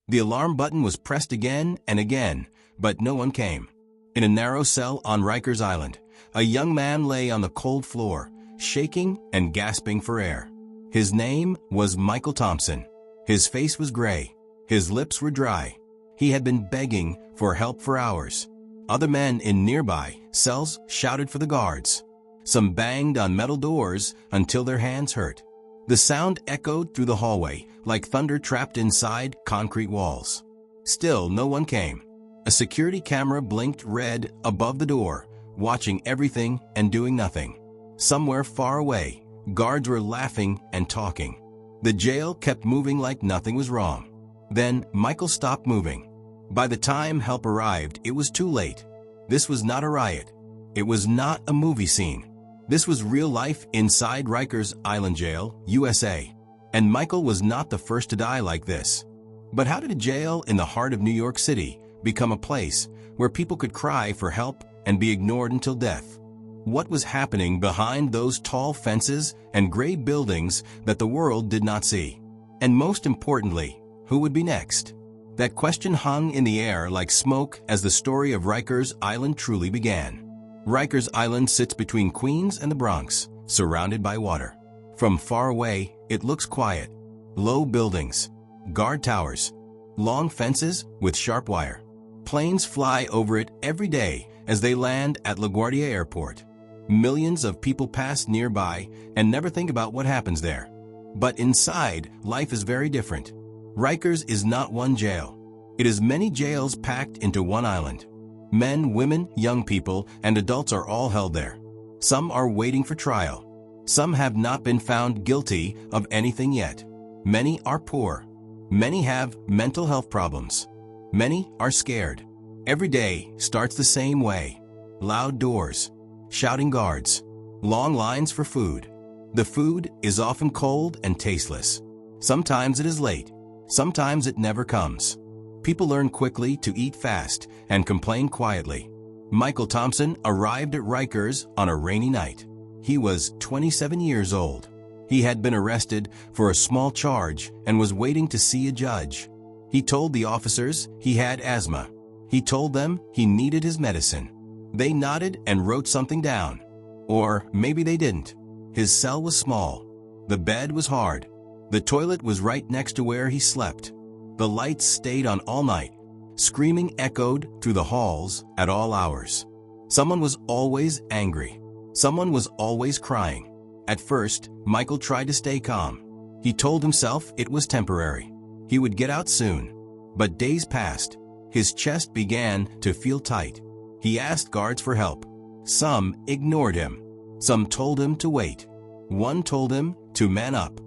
The alarm button was pressed again and again, but no one came. In a narrow cell on Rikers Island, a young man lay on the cold floor, shaking and gasping for air. His name was Michael Thompson. His face was gray. His lips were dry. He had been begging for help for hours. Other men in nearby cells shouted for the guards. Some banged on metal doors until their hands hurt. The sound echoed through the hallway like thunder trapped inside concrete walls. Still, no one came. A security camera blinked red above the door, watching everything and doing nothing. Somewhere far away, guards were laughing and talking. The jail kept moving like nothing was wrong. Then Michael stopped moving. By the time help arrived, it was too late. This was not a riot. It was not a movie scene. This was real life inside Rikers Island Jail, USA. And Michael was not the first to die like this. But how did a jail in the heart of New York City become a place where people could cry for help and be ignored until death? What was happening behind those tall fences and gray buildings that the world did not see? And most importantly, who would be next? That question hung in the air like smoke as the story of Rikers Island truly began. Rikers Island sits between Queens and the Bronx, surrounded by water. From far away, it looks quiet. Low buildings, guard towers, long fences with sharp wire. Planes fly over it every day as they land at LaGuardia Airport. Millions of people pass nearby and never think about what happens there. But inside, life is very different. Rikers is not one jail. It is many jails packed into one island. Men, women, young people, and adults are all held there. Some are waiting for trial. Some have not been found guilty of anything yet. Many are poor. Many have mental health problems. Many are scared. Every day starts the same way. Loud doors, shouting guards, long lines for food. The food is often cold and tasteless. Sometimes it is late. Sometimes it never comes. People learn quickly to eat fast and complain quietly. Michael Thompson arrived at Rikers on a rainy night. He was 27 years old. He had been arrested for a small charge and was waiting to see a judge. He told the officers he had asthma. He told them he needed his medicine. They nodded and wrote something down. Or maybe they didn't. His cell was small. The bed was hard. The toilet was right next to where he slept. The lights stayed on all night. Screaming echoed through the halls at all hours. Someone was always angry. Someone was always crying. At first, Michael tried to stay calm. He told himself it was temporary. He would get out soon. But days passed. His chest began to feel tight. He asked guards for help. Some ignored him. Some told him to wait. One told him to man up.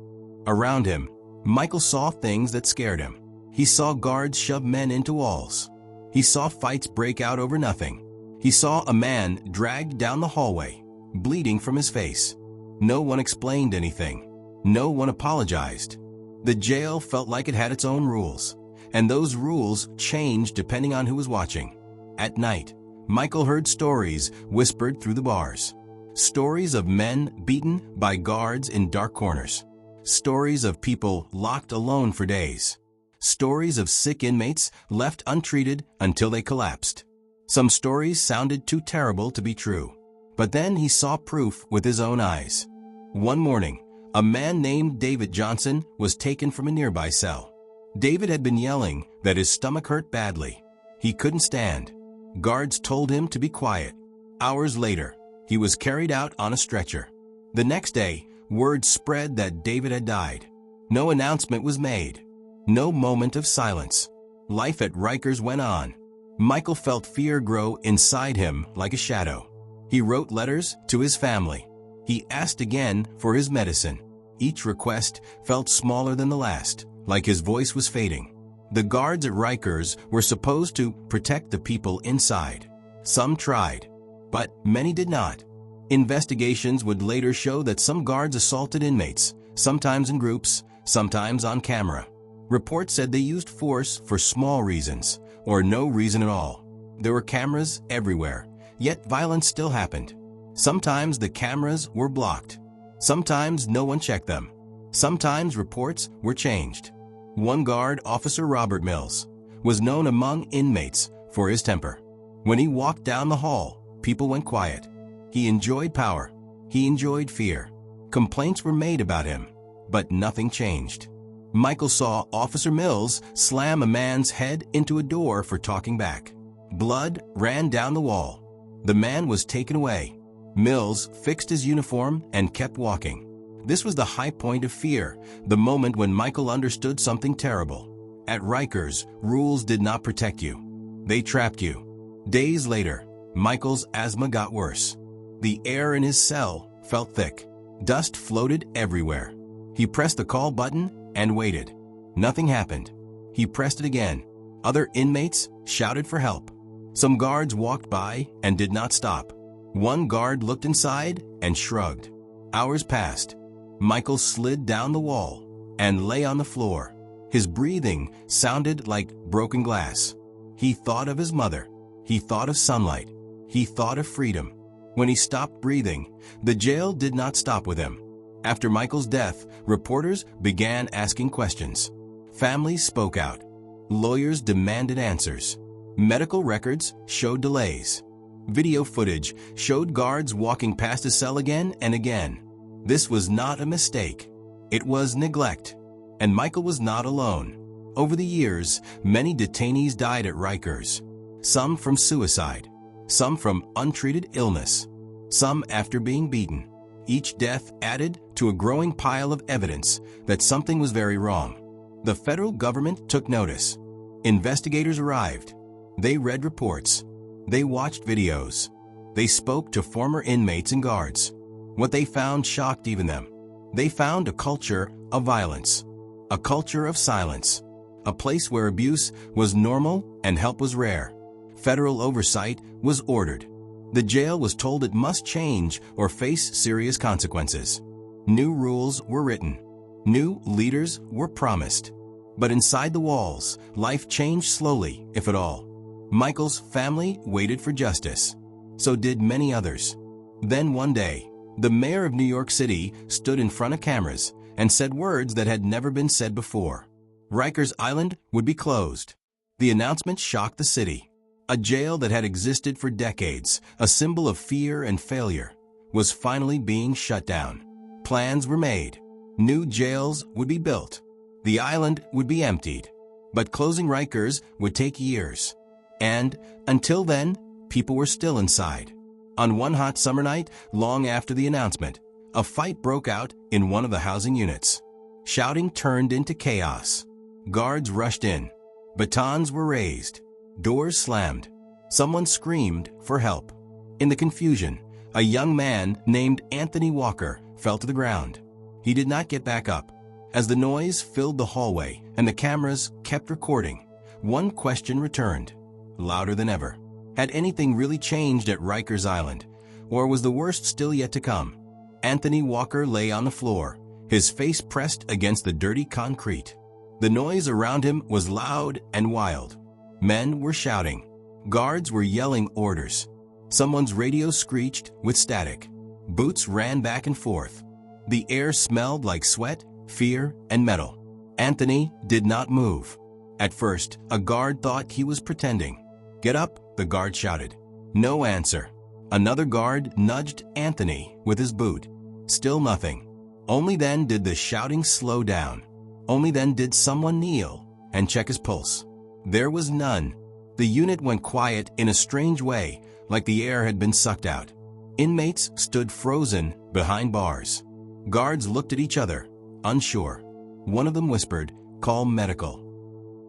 Around him, Michael saw things that scared him. He saw guards shove men into walls. He saw fights break out over nothing. He saw a man dragged down the hallway, bleeding from his face. No one explained anything. No one apologized. The jail felt like it had its own rules, and those rules changed depending on who was watching. At night, Michael heard stories whispered through the bars. Stories of men beaten by guards in dark corners. Stories of people locked alone for days. Stories of sick inmates left untreated until they collapsed. Some stories sounded too terrible to be true. But then he saw proof with his own eyes. One morning, a man named David Johnson was taken from a nearby cell. David had been yelling that his stomach hurt badly. He couldn't stand. Guards told him to be quiet. Hours later, he was carried out on a stretcher. The next day, word spread that David had died. No announcement was made. No moment of silence. Life at Rikers went on. Michael felt fear grow inside him like a shadow. He wrote letters to his family. He asked again for his medicine. Each request felt smaller than the last, like his voice was fading. The guards at Rikers were supposed to protect the people inside. Some tried, but many did not. Investigations would later show that some guards assaulted inmates, sometimes in groups, sometimes on camera. Reports said they used force for small reasons, or no reason at all. There were cameras everywhere, yet violence still happened. Sometimes the cameras were blocked. Sometimes no one checked them. Sometimes reports were changed. One guard, Officer Robert Mills, was known among inmates for his temper. When he walked down the hall, people went quiet. He enjoyed power. He enjoyed fear. Complaints were made about him, but nothing changed. Michael saw Officer Mills slam a man's head into a door for talking back. Blood ran down the wall. The man was taken away. Mills fixed his uniform and kept walking. This was the high point of fear, the moment when Michael understood something terrible. At Rikers, rules did not protect you. They trapped you. Days later, Michael's asthma got worse. The air in his cell felt thick. Dust floated everywhere. He pressed the call button and waited. Nothing happened. He pressed it again. Other inmates shouted for help. Some guards walked by and did not stop. One guard looked inside and shrugged. Hours passed. Michael slid down the wall and lay on the floor. His breathing sounded like broken glass. He thought of his mother. He thought of sunlight. He thought of freedom. When he stopped breathing, the jail did not stop with him. After Michael's death, reporters began asking questions. Families spoke out. Lawyers demanded answers. Medical records showed delays. Video footage showed guards walking past his cell again and again. This was not a mistake. It was neglect. And Michael was not alone. Over the years, many detainees died at Rikers. Some from suicide. Some from untreated illness. Some after being beaten. Each death added to a growing pile of evidence that something was very wrong. The federal government took notice. Investigators arrived. They read reports. They watched videos. They spoke to former inmates and guards. What they found shocked even them. They found a culture of violence, a culture of silence, a place where abuse was normal and help was rare. Federal oversight was ordered. The jail was told it must change or face serious consequences. New rules were written. New leaders were promised. But inside the walls, life changed slowly, if at all. Michael's family waited for justice. So did many others. Then one day, the mayor of New York City stood in front of cameras and said words that had never been said before. Rikers Island would be closed. The announcement shocked the city. A jail that had existed for decades, a symbol of fear and failure, was finally being shut down. Plans were made. New jails would be built. The island would be emptied. But closing Rikers would take years. And until then, people were still inside. On one hot summer night, long after the announcement, a fight broke out in one of the housing units. Shouting turned into chaos. Guards rushed in. Batons were raised. Doors slammed. Someone screamed for help. In the confusion, a young man named Anthony Walker fell to the ground. He did not get back up. As the noise filled the hallway and the cameras kept recording, one question returned, louder than ever. Had anything really changed at Rikers Island, or was the worst still yet to come? Anthony Walker lay on the floor, his face pressed against the dirty concrete. The noise around him was loud and wild. Men were shouting. Guards were yelling orders. Someone's radio screeched with static. Boots ran back and forth. The air smelled like sweat, fear, and metal. Anthony did not move. At first, a guard thought he was pretending. "Get up," the guard shouted. No answer. Another guard nudged Anthony with his boot. Still nothing. Only then did the shouting slow down. Only then did someone kneel and check his pulse. There was none. The unit went quiet in a strange way, like the air had been sucked out. Inmates stood frozen behind bars. Guards looked at each other, unsure. One of them whispered, "Call medical."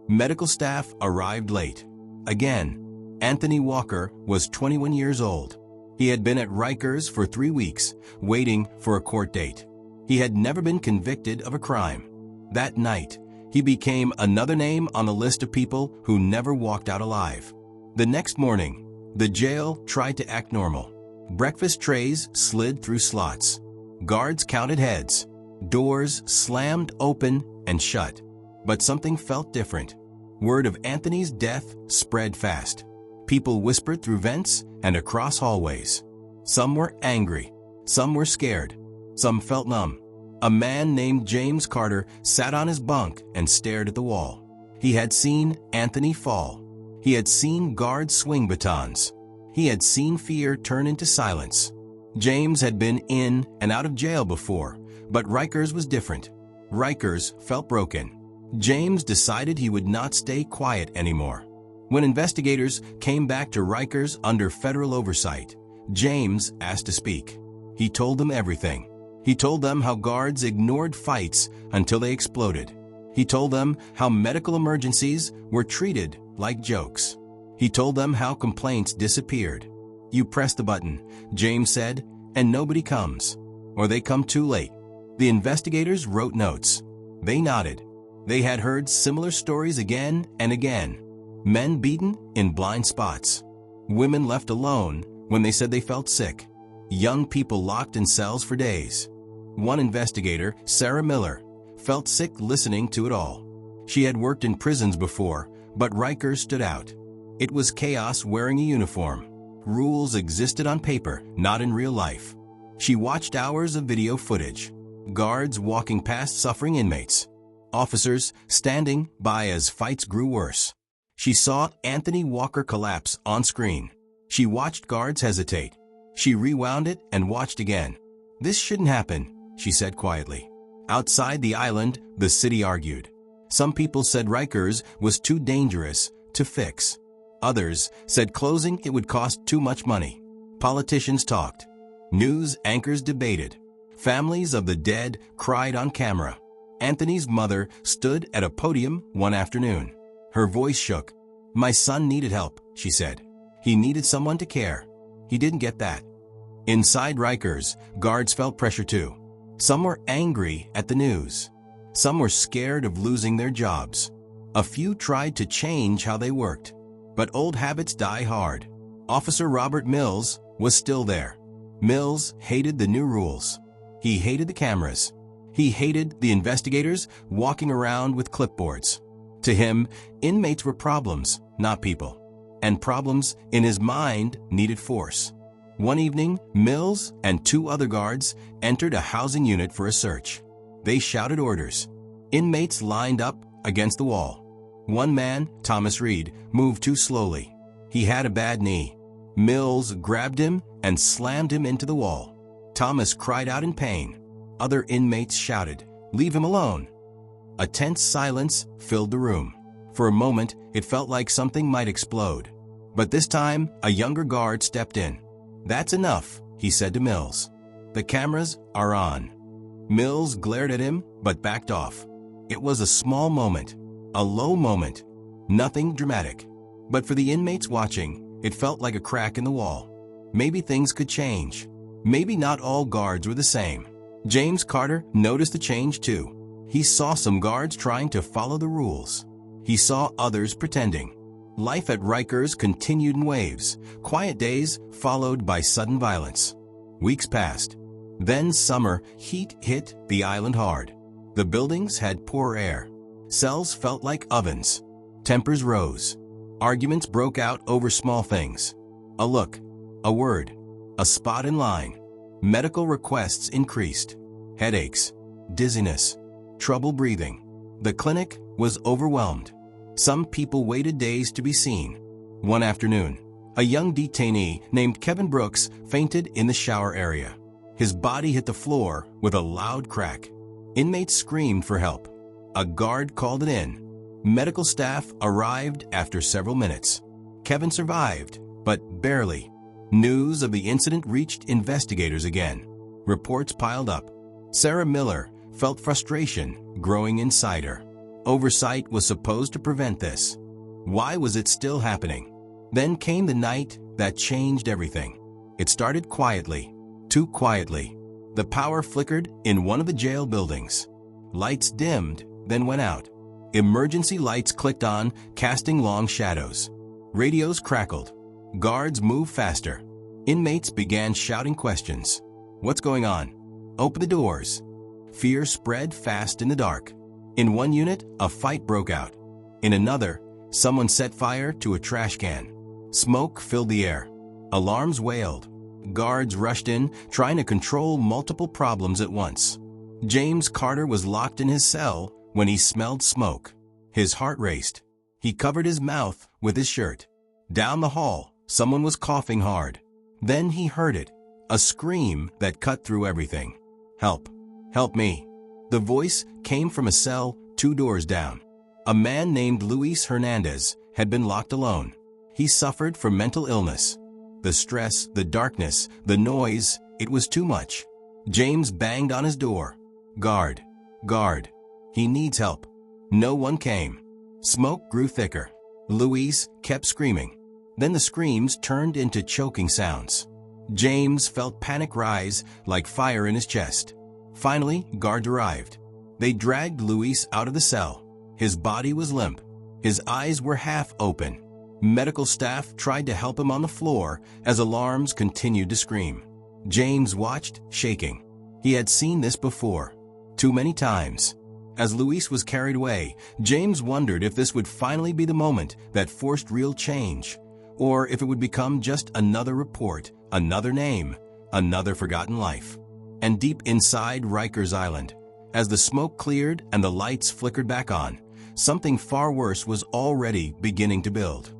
Medical staff arrived late. Again, Anthony Walker was 21 years old. He had been at Rikers for 3 weeks, waiting for a court date. He had never been convicted of a crime. That night, he became another name on the list of people who never walked out alive. The next morning, the jail tried to act normal. Breakfast trays slid through slots. Guards counted heads. Doors slammed open and shut. But something felt different. Word of Anthony's death spread fast. People whispered through vents and across hallways. Some were angry. Some were scared. Some felt numb. A man named James Carter sat on his bunk and stared at the wall. He had seen Anthony fall. He had seen guards swing batons. He had seen fear turn into silence. James had been in and out of jail before, but Rikers was different. Rikers felt broken. James decided he would not stay quiet anymore. When investigators came back to Rikers under federal oversight, James asked to speak. He told them everything. He told them how guards ignored fights until they exploded. He told them how medical emergencies were treated like jokes. He told them how complaints disappeared. You press the button, James said, and nobody comes. Or they come too late. The investigators wrote notes. They nodded. They had heard similar stories again and again. Men beaten in blind spots. Women left alone when they said they felt sick. Young people locked in cells for days. One investigator, Sarah Miller, felt sick listening to it all. She had worked in prisons before, but Rikers stood out. It was chaos wearing a uniform. Rules existed on paper, not in real life. She watched hours of video footage. Guards walking past suffering inmates. Officers standing by as fights grew worse. She saw Anthony Walker collapse on screen. She watched guards hesitate. She rewound it and watched again. This shouldn't happen, she said quietly. Outside the island, the city argued. Some people said Rikers was too dangerous to fix. Others said closing it would cost too much money. Politicians talked. News anchors debated. Families of the dead cried on camera. Anthony's mother stood at a podium one afternoon. Her voice shook. My son needed help, she said. He needed someone to care. He didn't get that. Inside Rikers, guards felt pressure too. Some were angry at the news. Some were scared of losing their jobs. A few tried to change how they worked. But old habits die hard. Officer Robert Mills was still there. Mills hated the new rules. He hated the cameras. He hated the investigators walking around with clipboards. To him, inmates were problems, not people. And problems in his mind needed force. One evening, Mills and two other guards entered a housing unit for a search. They shouted orders. Inmates lined up against the wall. One man, Thomas Reed, moved too slowly. He had a bad knee. Mills grabbed him and slammed him into the wall. Thomas cried out in pain. Other inmates shouted, "Leave him alone." A tense silence filled the room. For a moment, it felt like something might explode. But this time, a younger guard stepped in. "That's enough," he said to Mills. "The cameras are on." Mills glared at him, but backed off. It was a small moment, a low moment, nothing dramatic. But for the inmates watching, it felt like a crack in the wall. Maybe things could change. Maybe not all guards were the same. James Carter noticed the change too. He saw some guards trying to follow the rules. He saw others pretending. Life at Rikers continued in waves, quiet days followed by sudden violence. Weeks passed. Then summer heat hit the island hard. The buildings had poor air. Cells felt like ovens. Tempers rose. Arguments broke out over small things. A look, a word, a spot in line. Medical requests increased. Headaches, dizziness, trouble breathing. The clinic was overwhelmed. Some people waited days to be seen. One afternoon, a young detainee named Kevin Brooks fainted in the shower area. His body hit the floor with a loud crack. Inmates screamed for help. A guard called it in. Medical staff arrived after several minutes. Kevin survived, but barely. News of the incident reached investigators again. Reports piled up. Sarah Miller felt frustration growing inside her. Oversight was supposed to prevent this. Why was it still happening? Then came the night that changed everything. It started quietly, too quietly. The power flickered in one of the jail buildings. Lights dimmed, then went out. Emergency lights clicked on, casting long shadows. Radios crackled. Guards moved faster. Inmates began shouting questions. "What's going on? Open the doors." Fear spread fast in the dark. In one unit, a fight broke out. In another, someone set fire to a trash can. Smoke filled the air. Alarms wailed. Guards rushed in, trying to control multiple problems at once. James Carter was locked in his cell when he smelled smoke. His heart raced. He covered his mouth with his shirt. Down the hall, someone was coughing hard. Then he heard it, a scream that cut through everything. "Help! Help me!" The voice came from a cell 2 doors down. A man named Luis Hernandez had been locked alone. He suffered from mental illness. The stress, the darkness, the noise, it was too much. James banged on his door. "Guard! Guard! He needs help." No one came. Smoke grew thicker. Luis kept screaming. Then the screams turned into choking sounds. James felt panic rise like fire in his chest. Finally, guards arrived. They dragged Luis out of the cell. His body was limp. His eyes were half open. Medical staff tried to help him on the floor as alarms continued to scream. James watched, shaking. He had seen this before. Too many times. As Luis was carried away, James wondered if this would finally be the moment that forced real change, or if it would become just another report, another name, another forgotten life. And deep inside Rikers Island, as the smoke cleared and the lights flickered back on, something far worse was already beginning to build.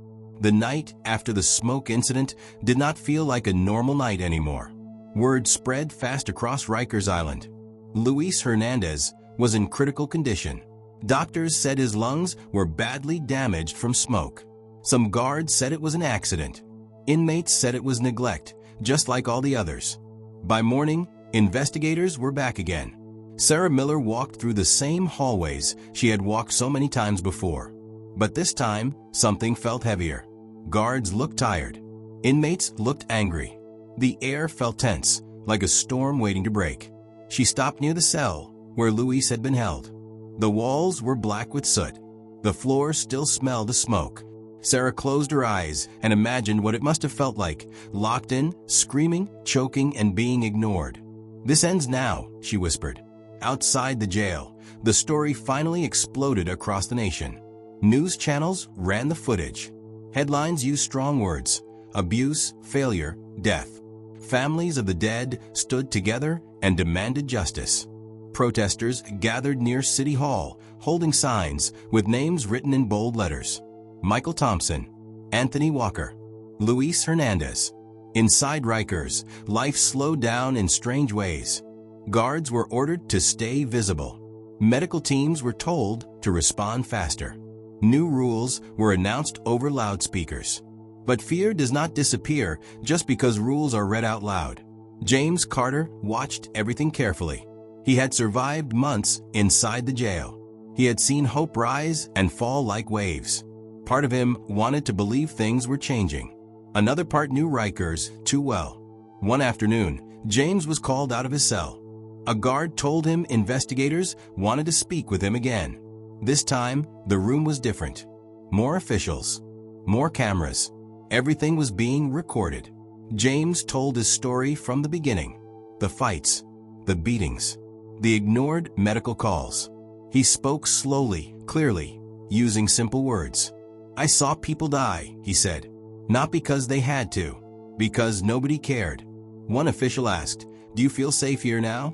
The night after the smoke incident did not feel like a normal night anymore. Word spread fast across Rikers Island. Luis Hernandez was in critical condition. Doctors said his lungs were badly damaged from smoke. Some guards said it was an accident. Inmates said it was neglect, just like all the others. By morning, investigators were back again. Sarah Miller walked through the same hallways she had walked so many times before. But this time, something felt heavier. Guards looked tired. Inmates looked angry. The air felt tense, like a storm waiting to break. She stopped near the cell where Luis had been held. The walls were black with soot. The floor still smelled of smoke. Sarah closed her eyes and imagined what it must have felt like, locked in, screaming, choking, and being ignored. "This ends now," she whispered. Outside the jail, the story finally exploded across the nation. News channels ran the footage. Headlines used strong words: abuse, failure, death. Families of the dead stood together and demanded justice. Protesters gathered near City Hall, holding signs with names written in bold letters. Michael Thompson, Anthony Walker, Luis Hernandez. Inside Rikers, life slowed down in strange ways. Guards were ordered to stay visible. Medical teams were told to respond faster. New rules were announced over loudspeakers. But fear does not disappear just because rules are read out loud. James Carter watched everything carefully. He had survived months inside the jail. He had seen hope rise and fall like waves. Part of him wanted to believe things were changing. Another part knew Rikers too well. One afternoon, James was called out of his cell. A guard told him investigators wanted to speak with him again. This time, the room was different. More officials, more cameras. Everything was being recorded. James told his story from the beginning. The fights, the beatings, the ignored medical calls. He spoke slowly, clearly, using simple words. "I saw people die," he said. "Not because they had to, because nobody cared." One official asked, "Do you feel safe here now?"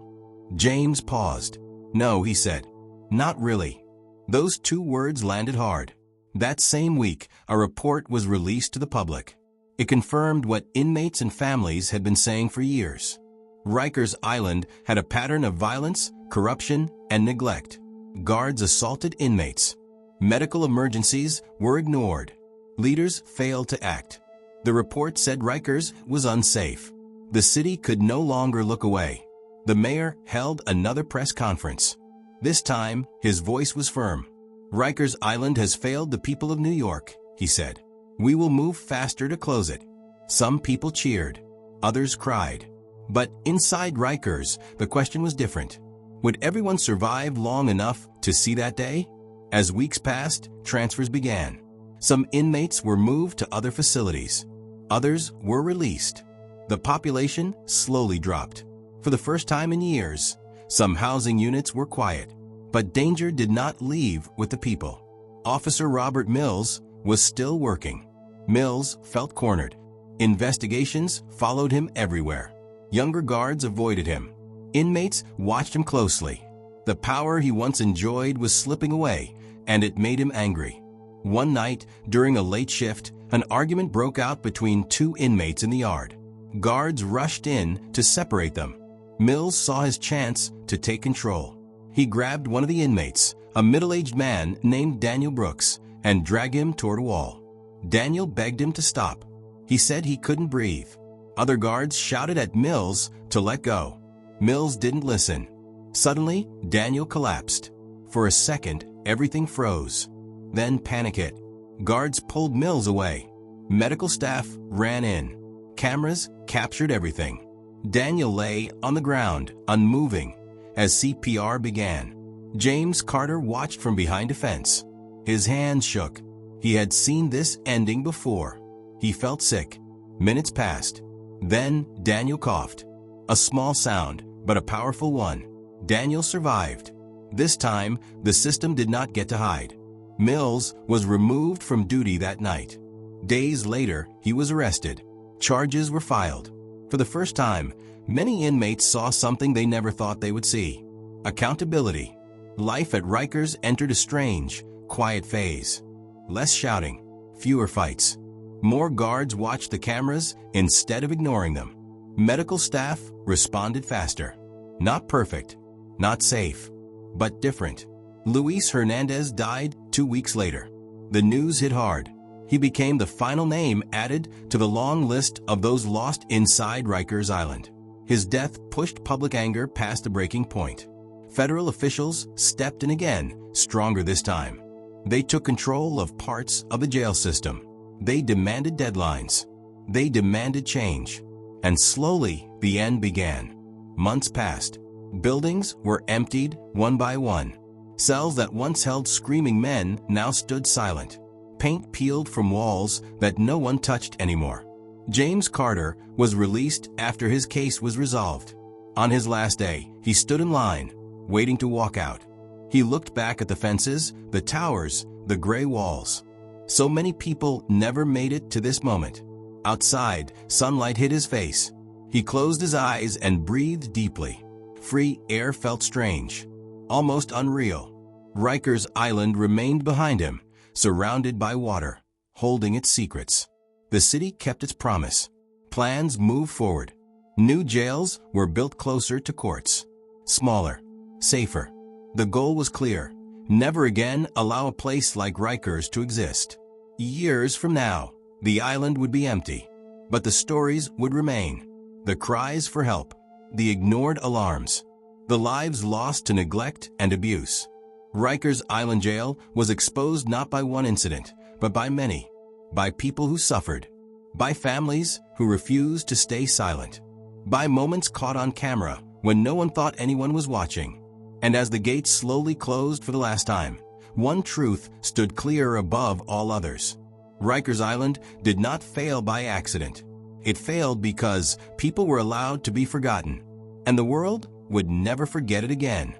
James paused. "No," he said. "Not really." Those 2 words landed hard. That same week, a report was released to the public. It confirmed what inmates and families had been saying for years. Rikers Island had a pattern of violence, corruption, and neglect. Guards assaulted inmates. Medical emergencies were ignored. Leaders failed to act. The report said Rikers was unsafe. The city could no longer look away. The mayor held another press conference. This time, his voice was firm. "Rikers Island has failed the people of New York," he said. "We will move faster to close it." Some people cheered. Others cried. But inside Rikers, the question was different. Would everyone survive long enough to see that day? As weeks passed, transfers began. Some inmates were moved to other facilities. Others were released. The population slowly dropped. For the first time in years, some housing units were quiet. But danger did not leave with the people. Officer Robert Mills was still working. Mills felt cornered. Investigations followed him everywhere. Younger guards avoided him. Inmates watched him closely. The power he once enjoyed was slipping away, and it made him angry. One night, during a late shift, an argument broke out between two inmates in the yard. Guards rushed in to separate them. Mills saw his chance to take control. He grabbed one of the inmates, a middle-aged man named Daniel Brooks, and dragged him toward a wall. Daniel begged him to stop. He said he couldn't breathe. Other guards shouted at Mills to let go. Mills didn't listen. Suddenly, Daniel collapsed. For a second, everything froze. Then panic hit. Guards pulled Mills away. Medical staff ran in. Cameras captured everything. Daniel lay on the ground, unmoving, as CPR began. James Carter watched from behind a fence. His hands shook. He had seen this ending before. He felt sick. Minutes passed. Then Daniel coughed. A small sound, but a powerful one. Daniel survived. This time, the system did not get to hide. Mills was removed from duty that night. Days later, he was arrested. Charges were filed. For the first time, many inmates saw something they never thought they would see. Accountability. Life at Rikers entered a strange, quiet phase. Less shouting, fewer fights. More guards watched the cameras instead of ignoring them. Medical staff responded faster. Not perfect, not safe, but different. Luis Hernandez died 2 weeks later. The news hit hard. He became the final name added to the long list of those lost inside Rikers Island. His death pushed public anger past the breaking point. Federal officials stepped in again, stronger this time. They took control of parts of the jail system. They demanded deadlines. They demanded change. And slowly, the end began. Months passed. Buildings were emptied one by one. Cells that once held screaming men now stood silent. Paint peeled from walls that no one touched anymore. James Carter was released after his case was resolved. On his last day, he stood in line, waiting to walk out. He looked back at the fences, the towers, the gray walls. So many people never made it to this moment. Outside, sunlight hit his face. He closed his eyes and breathed deeply. Free air felt strange, almost unreal. Rikers Island remained behind him, surrounded by water, holding its secrets. The city kept its promise. Plans moved forward. New jails were built closer to courts. Smaller, safer. The goal was clear. Never again allow a place like Rikers to exist. Years from now, the island would be empty, but the stories would remain. The cries for help, the ignored alarms, the lives lost to neglect and abuse. Rikers Island Jail was exposed not by one incident, but by many. By people who suffered. By families who refused to stay silent. By moments caught on camera when no one thought anyone was watching. And as the gates slowly closed for the last time, one truth stood clear above all others. Rikers Island did not fail by accident. It failed because people were allowed to be forgotten, and the world would never forget it again.